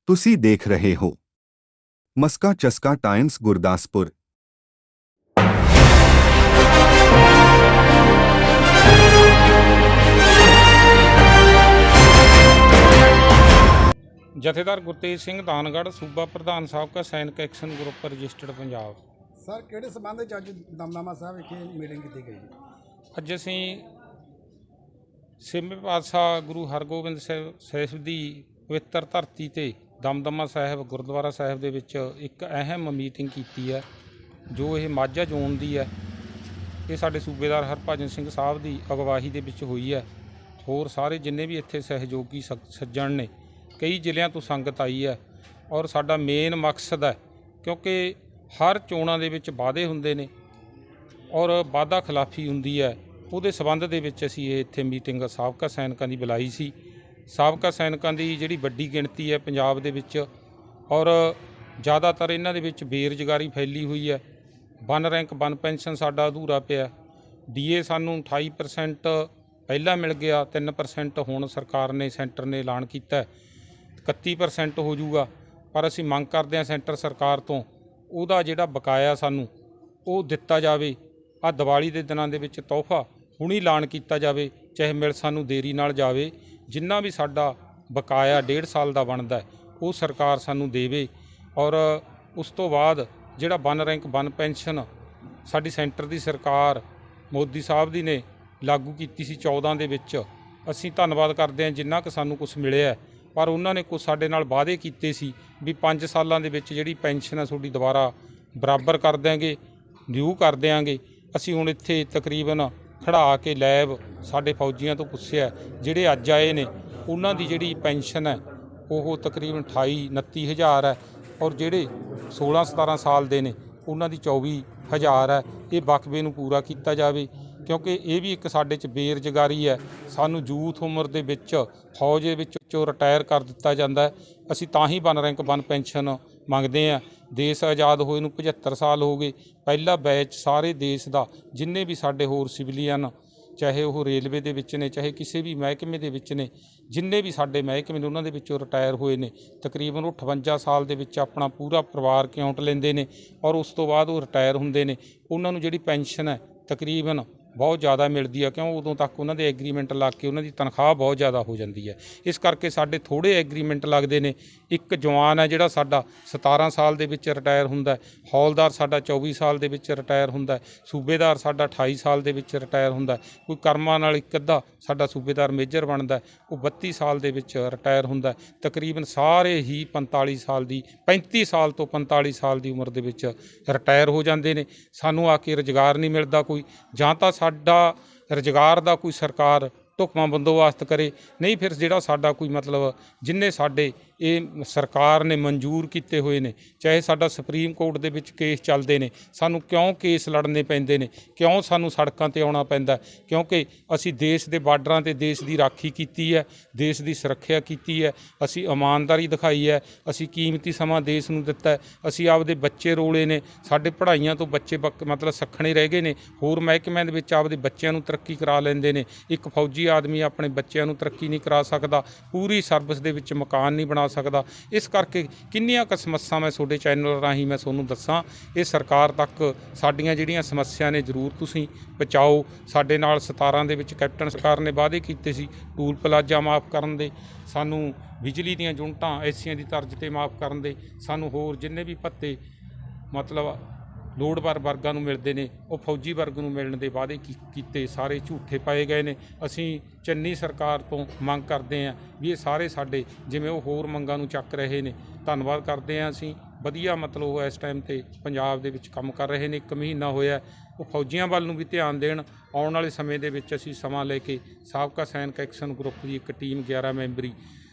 ਤੁਸੀਂ ਦੇਖ ਰਹੇ ਹੋ ਮਸਕਾ ਚਸਕਾ ਟਾਈਮਸ ਗੁਰਦਾਸਪੁਰ। जथेदार गुरतेज सिंह धानगढ़ सूबा प्रधान साबका सैनिक action group registered Punjab. Sir किहड़े संबंध च अज दमदमा साहब विखे मीटिंग की गई? अज असीं छेवें पातशाह गुरु हरगोबिंद ਸਾਹਿਬ ਦੀ पवित्र धरती ते दमदमा साहिब गुरुद्वारा साहिब ਦੇ ਵਿੱਚ ਇੱਕ ਅਹਿਮ ਮੀਟਿੰਗ ਕੀਤੀ ਹੈ ਜੋ ਇਹ ਮਾਝਾ ਜ਼ੋਨ ਦੀ ਹੈ। ਇਹ ਸਾਡੇ ਸੂਬੇਦਾਰ ਹਰਭਜਨ ਸਿੰਘ ਸਾਹਿਬ ਦੀ ਅਗਵਾਈ ਦੇ ਵਿੱਚ ਹੋਈ ਹੈ। ਹੋਰ ਸਾਰੇ ਜਿੰਨੇ ਵੀ ਇੱਥੇ ਸਹਿਯੋਗੀ ਸੱਜਣ ਨੇ, ਕਈ ਜ਼ਿਲ੍ਹਿਆਂ ਤੋਂ ਸੰਗਤ ਆਈ ਹੈ ਔਰ ਸਾਡਾ ਮੇਨ ਮਕਸਦ ਹੈ ਕਿਉਂਕਿ ਹਰ ਚੋਣਾਂ ਦੇ ਵਿੱਚ ਵਾਅਦੇ ਹੁੰਦੇ ਨੇ ਔਰ ਵਾਅਦਾ ਖਿਲਾਫੀ ਹੁੰਦੀ ਹੈ। ਉਹਦੇ ਸੰਬੰਧ ਦੇ ਵਿੱਚ ਅਸੀਂ ਇਹ ਇੱਥੇ ਮੀਟਿੰਗ ਸਾਬਕਾ ਸੈਨਿਕਾਂ ਦੀ ਬੁਲਾਈ ਸੀ। ਸਾਬਕਾ ਸੈਨਿਕਾਂ ਦੀ ਜਿਹੜੀ ਵੱਡੀ ਗਿਣਤੀ ਹੈ ਪੰਜਾਬ ਦੇ ਵਿੱਚ ਔਰ ਜ਼ਿਆਦਾਤਰ ਇਹਨਾਂ ਦੇ ਵਿੱਚ ਬੇਰੁਜ਼ਗਾਰੀ ਫੈਲੀ ਹੋਈ ਹੈ। ਵਨ ਰੈਂਕ ਵਨ ਪੈਨਸ਼ਨ ਸਾਡਾ ਅਧੂਰਾ ਪਿਆ। ਡੀਏ ਸਾਨੂੰ 28% ਪਹਿਲਾਂ ਮਿਲ ਗਿਆ, 3% ਹੁਣ ਸਰਕਾਰ ਨੇ ਸੈਂਟਰ ਨੇ ਐਲਾਨ ਕੀਤਾ 31% ਹੋ ਜਾਊਗਾ। ਪਰ ਅਸੀਂ ਮੰਗ ਕਰਦੇ ਹਾਂ ਸੈਂਟਰ ਸਰਕਾਰ ਤੋਂ ਉਹਦਾ ਜਿਹੜਾ ਬਕਾਇਆ ਸਾਨੂੰ ਉਹ ਦਿੱਤਾ ਜਾਵੇ। ਆਹ ਦੀਵਾਲੀ ਦੇ ਦਿਨਾਂ ਦੇ ਵਿੱਚ ਤੋਹਫਾ ਹੁਣੀ ਐਲਾਨ ਕੀਤਾ ਜਾਵੇ, ਚਾਹੇ ਮਿਲ ਸਾਨੂੰ ਦੇਰੀ ਨਾਲ ਜਾਵੇ। ਜਿੰਨਾ ਵੀ ਸਾਡਾ ਬਕਾਇਆ 1.5 ਸਾਲ ਦਾ ਬਣਦਾ ਉਹ ਸਰਕਾਰ ਸਾਨੂੰ ਦੇਵੇ। ਔਰ ਉਸ ਤੋਂ ਬਾਅਦ ਜਿਹੜਾ ਵਨ ਰੈਂਕ ਵਨ ਪੈਨਸ਼ਨ ਸਾਡੀ ਸੈਂਟਰ ਦੀ ਸਰਕਾਰ ਮੋਦੀ ਸਾਹਿਬ ਦੀ ਨੇ ਲਾਗੂ ਕੀਤੀ ਸੀ 14 ਦੇ ਵਿੱਚ, ਅਸੀਂ ਧੰਨਵਾਦ ਕਰਦੇ ਹਾਂ ਜਿੰਨਾ ਕੁ ਸਾਨੂੰ ਕੁਛ ਮਿਲਿਆ। ਪਰ ਉਹਨਾਂ ਨੇ ਕੁਛ ਸਾਡੇ ਨਾਲ ਵਾਅਦੇ ਕੀਤੇ ਸੀ ਵੀ 5 ਸਾਲਾਂ ਦੇ ਵਿੱਚ ਜਿਹੜੀ ਪੈਨਸ਼ਨ ਹੈ ਤੁਹਾਡੀ ਦੁਬਾਰਾ ਬਰਾਬਰ ਕਰ ਦਿਆਂਗੇ, ਰਿਵਿਊ ਕਰ ਦਿਆਂਗੇ। ਅਸੀਂ ਹੁਣ ਇੱਥੇ ਤਕਰੀਬਨ ਖੜ੍ਹਾ ਕੇ ਲੈਬ ਸਾਡੇ ਫੌਜੀਆਂ ਤੋਂ ਪੁੱਛਿਆ, ਜਿਹੜੇ ਅੱਜ ਆਏ ਨੇ ਉਹਨਾਂ ਦੀ ਜਿਹੜੀ ਪੈਨਸ਼ਨ ਹੈ ਉਹ ਤਕਰੀਬਨ 28-29 ਹਜ਼ਾਰ ਹੈ ਔਰ ਜਿਹੜੇ 16-17 ਸਾਲ ਦੇ ਨੇ ਉਹਨਾਂ ਦੀ 24 ਹਜ਼ਾਰ ਹੈ। ਇਹ ਵਕਫੇ ਨੂੰ ਪੂਰਾ ਕੀਤਾ ਜਾਵੇ ਕਿਉਂਕਿ ਇਹ ਵੀ ਇੱਕ ਸਾਡੇ 'ਚ ਬੇਰੁਜ਼ਗਾਰੀ ਹੈ। ਸਾਨੂੰ ਯੂਥ ਉਮਰ ਦੇ ਵਿੱਚ ਫੌਜ ਦੇ ਵਿੱਚੋਂ ਰਿਟਾਇਰ ਕਰ ਦਿੱਤਾ ਜਾਂਦਾ ਹੈ। ਅਸੀਂ ਤਾਂ ਹੀ ਵਨ ਰੈਂਕ ਵਨ ਪੈਨਸ਼ਨ ਮੰਗਦੇ ਹਾਂ। ਦੇਸ਼ ਆਜ਼ਾਦ ਹੋਏ ਨੂੰ 75 ਸਾਲ ਹੋ ਗਏ। ਪਹਿਲਾ ਬੈਚ ਸਾਰੇ ਦੇਸ਼ ਦਾ ਜਿੰਨੇ ਵੀ ਸਾਡੇ ਹੋਰ ਸਿਵਲੀਅਨ, ਚਾਹੇ ਉਹ ਰੇਲਵੇ ਦੇ ਵਿੱਚ ਨੇ, ਚਾਹੇ ਕਿਸੇ ਵੀ ਮਹਿਕਮੇ ਦੇ ਵਿੱਚ ਨੇ, ਜਿੰਨੇ ਵੀ ਸਾਡੇ ਮਹਿਕਮੇ ਨੇ ਉਹਨਾਂ ਦੇ ਵਿੱਚੋਂ ਰਿਟਾਇਰ ਹੋਏ ਨੇ ਤਕਰੀਬਨ ਉਹ 58 ਸਾਲ ਦੇ ਵਿੱਚ ਆਪਣਾ ਪੂਰਾ ਪਰਿਵਾਰ ਕਿਉਂਟ ਲੈਂਦੇ ਨੇ ਔਰ ਉਸ ਤੋਂ ਬਾਅਦ ਉਹ ਰਿਟਾਇਰ ਹੁੰਦੇ ਨੇ। ਉਹਨਾਂ ਨੂੰ ਜਿਹੜੀ ਪੈਨਸ਼ਨ ਹੈ ਤਕਰੀਬਨ ਬਹੁਤ ਜ਼ਿਆਦਾ ਮਿਲਦੀ ਹੈ ਕਿਉਂ ਉਦੋਂ ਤੱਕ ਉਹਨਾਂ ਦੇ ਐਗਰੀਮੈਂਟ ਲੱਗ ਕੇ ਉਹਨਾਂ ਦੀ ਤਨਖਾਹ ਬਹੁਤ ਜ਼ਿਆਦਾ ਹੋ ਜਾਂਦੀ ਹੈ। ਇਸ ਕਰਕੇ ਸਾਡੇ ਥੋੜ੍ਹੇ ਐਗਰੀਮੈਂਟ ਲੱਗਦੇ ਨੇ। ਇੱਕ ਜਵਾਨ ਹੈ ਜਿਹੜਾ ਸਾਡਾ 17 ਸਾਲ ਦੇ ਵਿੱਚ ਰਿਟਾਇਰ ਹੁੰਦਾ, ਹੌਲਦਾਰ ਸਾਡਾ 24 ਸਾਲ ਦੇ ਵਿੱਚ ਰਿਟਾਇਰ ਹੁੰਦਾ, ਸੂਬੇਦਾਰ ਸਾਡਾ 28 ਸਾਲ ਦੇ ਵਿੱਚ ਰਿਟਾਇਰ ਹੁੰਦਾ, ਕੋਈ ਕਰਮਾਂ ਨਾਲ ਇੱਕ ਅੱਧਾ ਸਾਡਾ ਸੂਬੇਦਾਰ ਮੇਜਰ ਬਣਦਾ ਉਹ 32 ਸਾਲ ਦੇ ਵਿੱਚ ਰਿਟਾਇਰ ਹੁੰਦਾ। ਤਕਰੀਬਨ ਸਾਰੇ ਹੀ 45 ਸਾਲ ਦੀ 35 ਸਾਲ ਤੋਂ 45 ਸਾਲ ਦੀ ਉਮਰ ਦੇ ਵਿੱਚ ਰਿਟਾਇਰ ਹੋ ਜਾਂਦੇ ਨੇ। ਸਾਨੂੰ ਆ ਕੇ ਰੁਜ਼ਗਾਰ ਨਹੀਂ ਮਿਲਦਾ ਕੋਈ, ਜਾਂ ਤਾਂ ਸਾਡਾ ਰੁਜ਼ਗਾਰ ਦਾ ਕੋਈ ਸਰਕਾਰ ਢੁਕਵਾਂ ਬੰਦੋਬਸਤ ਕਰੇ, ਨਹੀਂ ਫਿਰ ਜਿਹੜਾ ਸਾਡਾ ਕੋਈ ਮਤਲਬ ਜਿੰਨੇ ਸਾਡੇ ਇਹ ਸਰਕਾਰ ਨੇ ਮਨਜ਼ੂਰ ਕੀਤੇ ਹੋਏ ਨੇ, ਚਾਹੇ ਸਾਡਾ ਸੁਪਰੀਮ ਕੋਰਟ ਦੇ ਵਿੱਚ ਕੇਸ ਚੱਲਦੇ ਨੇ, ਸਾਨੂੰ ਕਿਉਂ ਕੇਸ ਲੜਨੇ ਪੈਂਦੇ ਨੇ, ਕਿਉਂ ਸਾਨੂੰ ਸੜਕਾਂ 'ਤੇ ਆਉਣਾ ਪੈਂਦਾ? ਕਿਉਂਕਿ ਅਸੀਂ ਦੇਸ਼ ਦੇ ਬਾਰਡਰਾਂ 'ਤੇ ਦੇਸ਼ ਦੀ ਰਾਖੀ ਕੀਤੀ ਹੈ, ਦੇਸ਼ ਦੀ ਸੁਰੱਖਿਆ ਕੀਤੀ ਹੈ, ਅਸੀਂ ਇਮਾਨਦਾਰੀ ਦਿਖਾਈ ਹੈ, ਅਸੀਂ ਕੀਮਤੀ ਸਮਾਂ ਦੇਸ਼ ਨੂੰ ਦਿੱਤਾ ਹੈ, ਅਸੀਂ ਆਪਦੇ ਬੱਚੇ ਰੋਲੇ ਨੇ, ਸਾਡੇ ਪੜ੍ਹਾਈਆਂ ਤੋਂ ਬੱਚੇ ਮਤਲਬ ਸੱਖਣੇ ਰਹਿ ਗਏ ਨੇ, ਹੋਰ ਮਹਿਕਮਿਆਂ ਦੇ ਵਿੱਚ ਆਪਦੇ ਬੱਚਿਆਂ ਨੂੰ ਤਰੱਕੀ ਕਰਾ ਲੈਂਦੇ ਨੇ। ਇੱਕ ਫੌਜੀ ਆਦਮੀ ਆਪਣੇ ਬੱਚਿਆਂ ਨੂੰ ਤਰੱਕੀ ਨਹੀਂ ਕਰਾ ਸਕਦਾ, ਪੂਰੀ ਸਰਵਿਸ ਦੇ ਵਿੱਚ ਮਕਾਨ ਨਹੀਂ ਬਣਾ ਸਕਦਾ। ਇਸ ਕਰਕੇ ਕਿੰਨੀਆਂ ਕੁ ਸਮੱਸਿਆ ਮੈਂ ਤੁਹਾਡੇ ਚੈਨਲ ਰਾਹੀਂ ਮੈਂ ਤੁਹਾਨੂੰ ਦੱਸਾਂ, ਇਹ ਸਰਕਾਰ ਤੱਕ ਸਾਡੀਆਂ ਜਿਹੜੀਆਂ ਸਮੱਸਿਆ ਨੇ ਜ਼ਰੂਰ ਤੁਸੀਂ ਪਹੁੰਚਾਓ। ਸਾਡੇ ਨਾਲ 17 ਦੇ ਵਿੱਚ ਕੈਪਟਨ ਸਰਕਾਰ ਨੇ ਵਾਅਦੇ ਕੀਤੇ ਸੀ ਟੂਲ ਪਲਾਜ਼ਾ ਮਾਫ ਕਰਨ ਦੇ, ਸਾਨੂੰ ਬਿਜਲੀ ਦੀਆਂ ਯੂਨਿਟਾਂ ਐਸੀਆਂ ਦੀ ਤਰਜ਼ 'ਤੇ ਮਾਫ ਕਰਨ ਦੇ, ਸਾਨੂੰ ਹੋਰ ਜਿੰਨੇ ਵੀ ਭੱਤੇ ਮਤਲਬ ਲੋੜਵੰਦ ਵਰਗਾਂ ਨੂੰ ਮਿਲਦੇ ਨੇ ਉਹ ਫੌਜੀ ਵਰਗ ਨੂੰ ਮਿਲਣ ਦੇ ਵਾਅਦੇ ਕੀਤੇ ਸਾਰੇ ਝੂਠੇ ਪਾਏ ਗਏ ਨੇ। ਅਸੀਂ ਚੰਨੀ ਸਰਕਾਰ ਤੋਂ ਮੰਗ ਕਰਦੇ ਹਾਂ ਵੀ ਇਹ ਸਾਰੇ ਸਾਡੇ ਜਿਵੇਂ ਉਹ ਹੋਰ ਮੰਗਾਂ ਨੂੰ ਚੱਕ ਰਹੇ ਨੇ, ਧੰਨਵਾਦ ਕਰਦੇ ਹਾਂ ਅਸੀਂ। ਵਧੀਆ ਮਤਲਬ ਉਹ ਇਸ ਟਾਈਮ 'ਤੇ ਪੰਜਾਬ ਦੇ ਵਿੱਚ ਕੰਮ ਕਰ ਰਹੇ ਨੇ। 1 ਮਹੀਨਾ ਹੋਇਆ, ਉਹ ਫੌਜੀਆਂ ਵੱਲ ਨੂੰ ਵੀ ਧਿਆਨ ਦੇਣ। ਆਉਣ ਵਾਲੇ ਸਮੇਂ ਦੇ ਵਿੱਚ ਅਸੀਂ ਸਮਾਂ ਲੈ ਕੇ ਸਾਬਕਾ ਸੈਨਿਕ ਐਕਸ਼ਨ ਗਰੁੱਪ ਦੀ ਇੱਕ ਟੀਮ 11 ਮੈਂਬਰੀ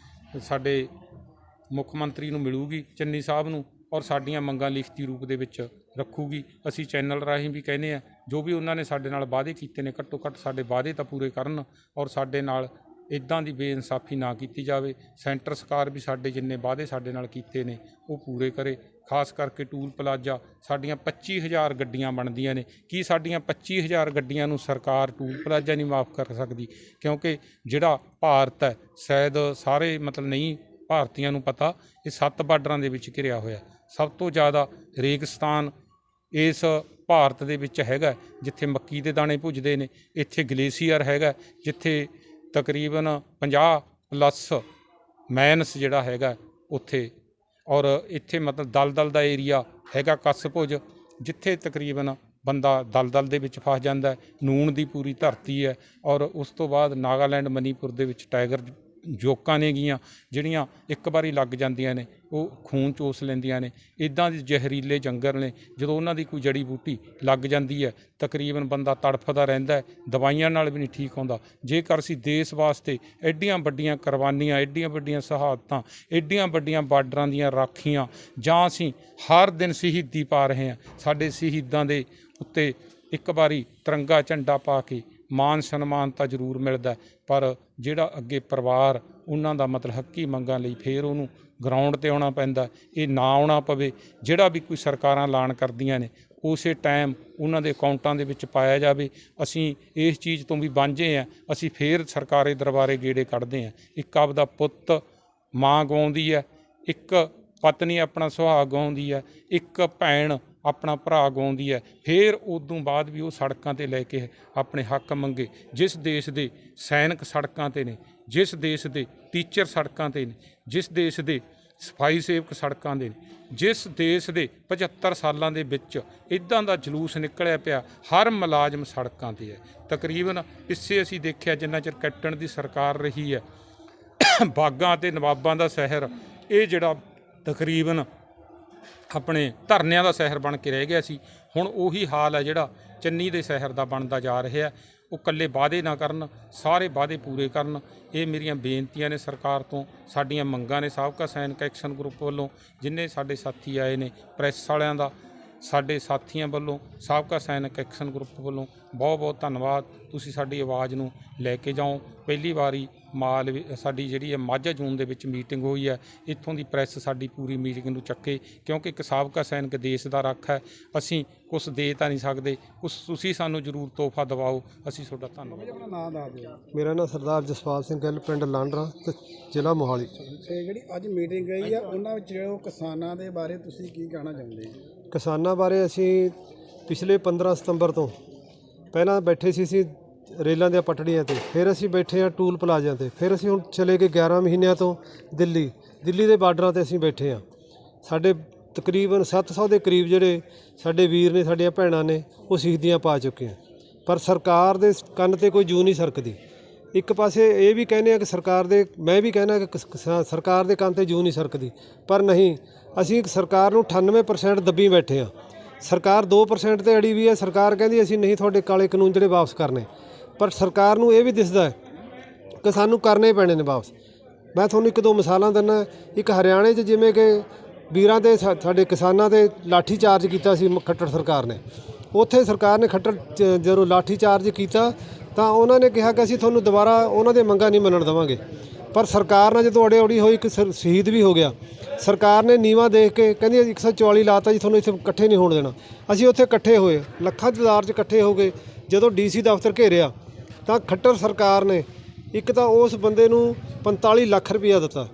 ਸਾਡੇ ਮੁੱਖ ਮੰਤਰੀ ਨੂੰ ਮਿਲੂਗੀ, ਚੰਨੀ ਸਾਹਿਬ ਨੂੰ, ਔਰ ਸਾਡੀਆਂ ਮੰਗਾਂ ਲਿਖਤੀ ਰੂਪ ਦੇ ਵਿੱਚ ਰੱਖੂਗੀ। ਅਸੀਂ ਚੈਨਲ ਰਾਹੀਂ ਵੀ ਕਹਿੰਦੇ ਹਾਂ ਜੋ ਵੀ ਉਹਨਾਂ ਨੇ ਸਾਡੇ ਨਾਲ ਵਾਅਦੇ ਕੀਤੇ ਨੇ ਘੱਟੋ ਘੱਟ ਸਾਡੇ ਵਾਅਦੇ ਤਾਂ ਪੂਰੇ ਕਰਨ ਔਰ ਸਾਡੇ ਨਾਲ ਇੱਦਾਂ ਦੀ ਬੇਇਨਸਾਫੀ ਨਾ ਕੀਤੀ ਜਾਵੇ। ਸੈਂਟਰ ਸਰਕਾਰ ਵੀ ਸਾਡੇ ਜਿੰਨੇ ਵਾਅਦੇ ਸਾਡੇ ਨਾਲ ਕੀਤੇ ਨੇ ਉਹ ਪੂਰੇ ਕਰੇ। ਖਾਸ ਕਰਕੇ ਟੂਲ ਪਲਾਜ਼ਾ ਸਾਡੀਆਂ 25,000 ਗੱਡੀਆਂ ਬਣਦੀਆਂ ਨੇ, ਕੀ ਸਾਡੀਆਂ 25,000 ਗੱਡੀਆਂ ਨੂੰ ਸਰਕਾਰ ਟੂਲ ਪਲਾਜ਼ਾ ਨਹੀਂ ਮਾਫ ਕਰ ਸਕਦੀ? ਕਿਉਂਕਿ ਜਿਹੜਾ ਭਾਰਤ ਹੈ ਸ਼ਾਇਦ ਸਾਰੇ ਮਤਲਬ ਨਹੀਂ ਭਾਰਤੀਆਂ ਨੂੰ ਪਤਾ, ਇਹ 7 ਬਾਰਡਰਾਂ ਦੇ ਵਿੱਚ ਘਿਰਿਆ ਹੋਇਆ। ਸਭ ਤੋਂ ਜ਼ਿਆਦਾ ਰੇਗਿਸਤਾਨ ਇਸ ਭਾਰਤ ਦੇ ਵਿੱਚ ਹੈਗਾ, ਜਿੱਥੇ ਮੱਕੀ ਦੇ ਦਾਣੇ ਭੁੱਜਦੇ ਨੇ। ਇੱਥੇ ਗਲੇਸ਼ੀਅਰ ਹੈਗਾ, ਜਿੱਥੇ ਤਕਰੀਬਨ 50+ ਮਾਈਨਸ ਜਿਹੜਾ ਹੈਗਾ ਉੱਥੇ। ਔਰ ਇੱਥੇ ਮਤਲਬ ਦਲਦਲ ਦਾ ਏਰੀਆ ਹੈਗਾ ਕੱਸਭੁਜ, ਜਿੱਥੇ ਤਕਰੀਬਨ ਬੰਦਾ ਦਲਦਲ ਦੇ ਵਿੱਚ ਫਸ ਜਾਂਦਾ ਹੈ। ਨੂਣ ਦੀ ਪੂਰੀ ਧਰਤੀ ਹੈ। ਔਰ ਉਸ ਤੋਂ ਬਾਅਦ ਨਾਗਾਲੈਂਡ, ਮਨੀਪੁਰ ਦੇ ਵਿੱਚ ਟਾਈਗਰ ਜੋਕਾਂ ਨੇਗੀਆਂ, ਜਿਹੜੀਆਂ ਇੱਕ ਵਾਰੀ ਲੱਗ ਜਾਂਦੀਆਂ ਨੇ ਉਹ ਖੂਨ ਚੂਸ ਲੈਂਦੀਆਂ ਨੇ। ਇੱਦਾਂ ਦੇ ਜ਼ਹਿਰੀਲੇ ਜੰਗਲ ਨੇ, ਜਦੋਂ ਉਹਨਾਂ ਦੀ ਕੋਈ ਜੜੀ ਬੂਟੀ ਲੱਗ ਜਾਂਦੀ ਹੈ ਤਕਰੀਬਨ ਬੰਦਾ ਤੜਫਦਾ ਰਹਿੰਦਾ ਹੈ, ਦਵਾਈਆਂ ਨਾਲ ਵੀ ਨਹੀਂ ਠੀਕ ਹੁੰਦਾ। ਜੇਕਰ ਅਸੀਂ ਦੇਸ਼ ਵਾਸਤੇ ਐਡੀਆਂ ਵੱਡੀਆਂ ਕੁਰਬਾਨੀਆਂ, ਐਡੀਆਂ ਵੱਡੀਆਂ ਸ਼ਹਾਦਤਾਂ, ਐਡੀਆਂ ਵੱਡੀਆਂ ਬਾਰਡਰਾਂ ਦੀਆਂ ਰਾਖੀਆਂ, ਜਾਂ ਅਸੀਂ ਹਰ ਦਿਨ ਸ਼ਹੀਦੀ ਪਾ ਰਹੇ ਹਾਂ, ਸਾਡੇ ਸ਼ਹੀਦਾਂ ਦੇ ਉੱਤੇ ਇੱਕ ਵਾਰੀ ਤਿਰੰਗਾ ਝੰਡਾ ਪਾ ਕੇ ਮਾਨ ਸਨਮਾਨ ਤਾਂ ਜ਼ਰੂਰ ਮਿਲਦਾ, ਪਰ ਜਿਹੜਾ ਅੱਗੇ ਪਰਿਵਾਰ ਉਹਨਾਂ ਦਾ ਮਤਲਬ ਹੱਕੀ ਮੰਗਾਂ ਲਈ ਫਿਰ ਉਹਨੂੰ ਗਰਾਊਂਡ 'ਤੇ ਆਉਣਾ ਪੈਂਦਾ। ਇਹ ਨਾ ਆਉਣਾ ਪਵੇ। ਜਿਹੜਾ ਵੀ ਕੋਈ ਸਰਕਾਰਾਂ ਐਲਾਨ ਕਰਦੀਆਂ ਨੇ ਉਸੇ ਟਾਈਮ ਉਹਨਾਂ ਦੇ ਅਕਾਊਂਟਾਂ ਦੇ ਵਿੱਚ ਪਾਇਆ ਜਾਵੇ। ਅਸੀਂ ਇਸ ਚੀਜ਼ ਤੋਂ ਵੀ ਵਾਂਝੇ ਹਾਂ। ਅਸੀਂ ਫਿਰ ਸਰਕਾਰੀ ਦਰਬਾਰੇ ਗੇੜੇ ਕੱਢਦੇ ਹਾਂ। ਇੱਕ ਆਪਦਾ ਪੁੱਤ ਮਾਂ ਗਵਾਉਂਦੀ ਹੈ, ਇੱਕ ਪਤਨੀ ਆਪਣਾ ਸੁਹਾਗ ਗਵਾਉਂਦੀ ਹੈ, ਇੱਕ ਭੈਣ ਆਪਣਾ ਭਰਾ ਗਵਾਉਂਦੀ ਹੈ। ਫਿਰ ਉਦੋਂ ਬਾਅਦ ਵੀ ਉਹ ਸੜਕਾਂ 'ਤੇ ਲੈ ਕੇ ਆਪਣੇ ਹੱਕ ਮੰਗੇ। ਜਿਸ ਦੇਸ਼ ਦੇ ਸੈਨਿਕ ਸੜਕਾਂ 'ਤੇ ਨੇ, ਜਿਸ ਦੇਸ਼ ਦੇ ਟੀਚਰ ਸੜਕਾਂ 'ਤੇ ਨੇ, ਜਿਸ ਦੇਸ਼ ਦੇ ਸਫਾਈ ਸੇਵਕ ਸੜਕਾਂ 'ਤੇ ਨੇ, ਜਿਸ ਦੇਸ਼ ਦੇ 75 ਸਾਲਾਂ ਦੇ ਵਿੱਚ ਇੱਦਾਂ ਦਾ ਜਲੂਸ ਨਿਕਲਿਆ ਪਿਆ, ਹਰ ਮੁਲਾਜ਼ਮ ਸੜਕਾਂ 'ਤੇ ਹੈ। ਤਕਰੀਬਨ ਪਿੱਛੇ ਅਸੀਂ ਦੇਖਿਆ ਜਿੰਨਾ ਚਿਰ ਕੈਪਟਨ ਦੀ ਸਰਕਾਰ ਰਹੀ ਹੈ, ਬਾਗਾਂ ਅਤੇ ਨਵਾਬਾਂ ਦਾ ਸ਼ਹਿਰ ਇਹ ਜਿਹੜਾ ਤਕਰੀਬਨ ਆਪਣੇ ਧਰਨਿਆਂ ਦਾ ਸ਼ਹਿਰ ਬਣ ਕੇ ਰਹਿ ਗਿਆ ਸੀ, ਹੁਣ ਉਹੀ ਹਾਲ ਹੈ ਜਿਹੜਾ ਚੰਨੀ ਦੇ ਸ਼ਹਿਰ ਦਾ ਬਣਦਾ ਜਾ ਰਿਹਾ। ਉਹ ਇਕੱਲੇ ਵਾਅਦੇ ਨਾ ਕਰਨ, ਸਾਰੇ ਵਾਅਦੇ ਪੂਰੇ ਕਰਨ। ਇਹ ਮੇਰੀਆਂ ਬੇਨਤੀਆਂ ਨੇ ਸਰਕਾਰ ਤੋਂ, ਸਾਡੀਆਂ ਮੰਗਾਂ ਨੇ। ਸਾਬਕਾ ਸੈਨਿਕ ਐਕਸ਼ਨ ਗਰੁੱਪ ਵੱਲੋਂ ਜਿੰਨੇ ਸਾਡੇ ਸਾਥੀ ਆਏ ਨੇ, ਪ੍ਰੈਸ ਵਾਲਿਆਂ ਦਾ, ਸਾਡੇ ਸਾਥੀਆਂ ਵੱਲੋਂ, ਸਾਬਕਾ ਸੈਨਿਕ ਐਕਸ਼ਨ ਗਰੁੱਪ ਵੱਲੋਂ ਬਹੁਤ ਬਹੁਤ ਧੰਨਵਾਦ। ਤੁਸੀਂ ਸਾਡੀ ਆਵਾਜ਼ ਨੂੰ ਲੈ ਕੇ ਜਾਓ। ਪਹਿਲੀ ਵਾਰੀ ਸਾਡੀ ਜਿਹੜੀ ਹੈ ਮਾਝਾ ਜ਼ੋਨ ਦੇ ਵਿੱਚ ਮੀਟਿੰਗ ਹੋਈ ਹੈ, ਇੱਥੋਂ ਦੀ ਪ੍ਰੈਸ ਸਾਡੀ ਪੂਰੀ ਮੀਟਿੰਗ ਨੂੰ ਚੱਕੇ, ਕਿਉਂਕਿ ਇੱਕ ਸਾਬਕਾ ਸੈਨਿਕ ਦੇਸ਼ ਦਾ ਰੱਖ ਹੈ। ਅਸੀਂ ਕੁਛ ਦੇ ਤਾਂ ਨਹੀਂ ਸਕਦੇ, ਕੁਛ ਤੁਸੀਂ ਸਾਨੂੰ ਜ਼ਰੂਰ ਤੋਹਫਾ ਦਿਵਾਓ। ਅਸੀਂ ਤੁਹਾਡਾ ਧੰਨਵਾਦ। ਆਪਣਾ ਨਾਮ ਦੱਸ ਦਿਓ। ਮੇਰਾ ਨਾਮ ਸਰਦਾਰ ਜਸਪਾਲ ਸਿੰਘ ਗਿੱਲ, ਪਿੰਡ ਲਾਂਡਰਾ ਤੇ ਜ਼ਿਲ੍ਹਾ ਮੋਹਾਲੀ। ਤੇ ਜਿਹੜੀ ਅੱਜ ਮੀਟਿੰਗ ਗਈ ਆ ਉਹਨਾਂ ਵਿੱਚ ਜਿਹੜੇ ਕਿਸਾਨਾਂ ਦੇ ਬਾਰੇ ਤੁਸੀਂ ਕੀ ਕਹਿਣਾ ਚਾਹੁੰਦੇ ਜੀ? ਕਿਸਾਨਾਂ ਬਾਰੇ ਅਸੀਂ ਪਿਛਲੇ 15 ਸਤੰਬਰ ਤੋਂ ਪਹਿਲਾਂ ਬੈਠੇ ਸੀ ਅਸੀਂ ਰੇਲਾਂ ਦੀਆਂ ਪਟੜੀਆਂ 'ਤੇ, ਫਿਰ ਅਸੀਂ ਬੈਠੇ ਹਾਂ ਟੂਲ ਪਲਾਜ਼ਿਆਂ 'ਤੇ, ਫਿਰ ਅਸੀਂ ਹੁਣ ਚਲੇ ਗਏ 11 ਮਹੀਨਿਆਂ ਤੋਂ ਦਿੱਲੀ ਦੇ ਬਾਰਡਰਾਂ 'ਤੇ ਅਸੀਂ ਬੈਠੇ ਹਾਂ। ਸਾਡੇ ਤਕਰੀਬਨ 700 ਦੇ ਕਰੀਬ ਜਿਹੜੇ ਸਾਡੇ ਵੀਰ ਨੇ, ਸਾਡੀਆਂ ਭੈਣਾਂ ਨੇ, ਉਹ ਸ਼ਹੀਦੀਆਂ ਪਾ ਚੁੱਕੇ ਆ, ਪਰ ਸਰਕਾਰ ਦੇ ਕੰਨ 'ਤੇ ਕੋਈ ਜੂੰ ਨਹੀਂ ਸਰਕਦੀ। ਇੱਕ ਪਾਸੇ ਇਹ ਵੀ ਕਹਿੰਦੇ ਆ ਕਿ ਸਰਕਾਰ ਦੇ, ਮੈਂ ਵੀ ਕਹਿੰਦਾ ਕਿ ਸਰਕਾਰ ਦੇ ਕੰਨ 'ਤੇ ਜੂੰ ਨਹੀਂ ਸਰਕਦੀ, ਪਰ ਨਹੀਂ, ਅਸੀਂ ਸਰਕਾਰ ਨੂੰ 98% ਦੱਬੀ ਬੈਠੇ ਹਾਂ। ਸਰਕਾਰ 2% 'ਤੇ ਅੜੀ ਵੀ ਹੈ। ਸਰਕਾਰ ਕਹਿੰਦੀ ਅਸੀਂ ਨਹੀਂ ਤੁਹਾਡੇ ਕਾਲੇ ਕਾਨੂੰਨ ਜਿਹੜੇ ਵਾਪਸ ਕਰਨੇ, ਪਰ ਸਰਕਾਰ ਨੂੰ ਇਹ ਵੀ ਦਿਸਦਾ ਹੈ ਕਿ ਸਾਨੂੰ ਕਰਨੇ ਪੈਣੇ ਨੇ ਵਾਪਸ। ਮੈਂ ਤੁਹਾਨੂੰ 1-2 ਮਿਸਾਲਾਂ ਦਿੰਦਾ। ਇੱਕ ਹਰਿਆਣੇ 'ਚ ਜਿਵੇਂ ਕਿ ਵੀਰਾਂ ਦੇ ਸਾਡੇ ਕਿਸਾਨਾਂ 'ਤੇ ਲਾਠੀ ਚਾਰਜ ਕੀਤਾ ਸੀ ਖੱਟੜ ਸਰਕਾਰ ਨੇ, ਉੱਥੇ ਸਰਕਾਰ ਨੇ ਖੱਟੜ ਜਦੋਂ ਲਾਠੀ ਚਾਰਜ ਕੀਤਾ ਤਾਂ ਉਹਨਾਂ ਨੇ ਕਿਹਾ ਕਿ ਅਸੀਂ ਤੁਹਾਨੂੰ ਦੁਬਾਰਾ ਉਹਨਾਂ ਦੇ ਮੰਗਾਂ ਨਹੀਂ ਮੰਨਣ ਦੇਵਾਂਗੇ। ਪਰ ਸਰਕਾਰ ਨਾਲ ਜਦੋਂ ਅੜੀ ਹੋਈ ਇੱਕ ਸ਼ਹੀਦ ਵੀ ਹੋ ਗਿਆ। ਸਰਕਾਰ ਨੇ ਨੀਵਾਂ ਦੇਖ ਕੇ ਕਹਿੰਦੀ 144 ਲਾਤਾ ਜੀ, ਤੁਹਾਨੂੰ ਇੱਥੇ ਇਕੱਠੇ ਨਹੀਂ ਹੋਣ ਦੇਣਾ। ਅਸੀਂ ਉੱਥੇ ਇਕੱਠੇ ਹੋਏ, ਲੱਖਾਂ ਦੀ ਤਾਦਾਦ 'ਚ ਇਕੱਠੇ ਹੋ ਗਏ। ਜਦੋਂ DC ਦਫ਼ਤਰ ਘੇਰਿਆ ਤਾਂ ਖੱਟਰ ਸਰਕਾਰ ਨੇ ਇੱਕ ਤਾਂ ਉਸ ਬੰਦੇ ਨੂੰ 45 ਲੱਖ ਰੁਪਈਆ ਦਿੱਤਾ,